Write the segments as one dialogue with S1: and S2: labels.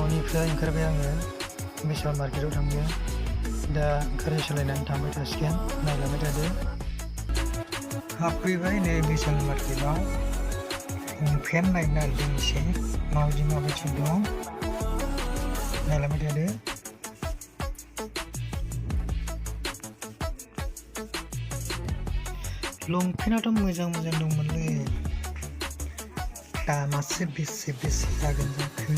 S1: न'निफ्राय ओंखारबाय आङो बिशाल मार्केटाव थांनो दा ओंखारनो सोलायनानै थांबाय थासिगोन नायलांबाय थादो हाबफैबाय नै बिशाल मार्केटाव लंपेन्ट नायनो नागिरदों एसे माबायदि दं नायलांबाय थादो लंपेन्टआथ' मोजां दंमोनलै दामासो बेसे जागोन जाखो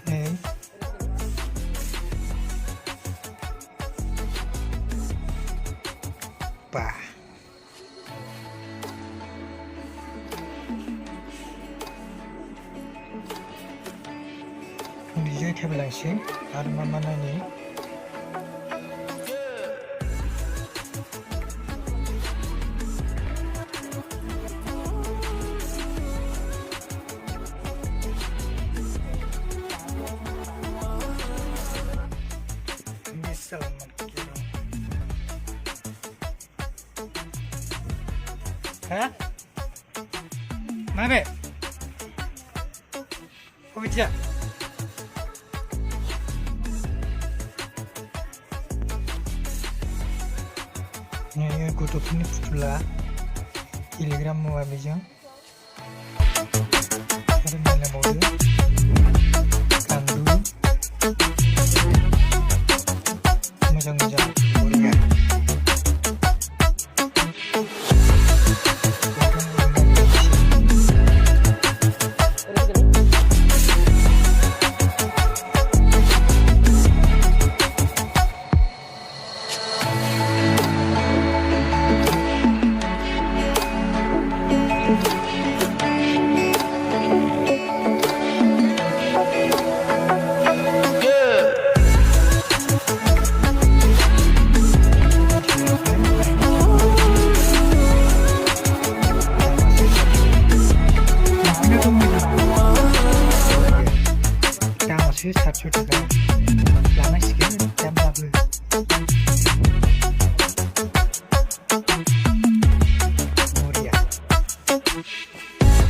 S1: नै बा उन्दैजों थाबायलांसै आरो मा नायनो Hah? Mana? Kok bisa? Ini kutub ini pula kilogram mau habisnya. Ada mana mau dia? Kandu. Macam boleh. Masih 100 juta.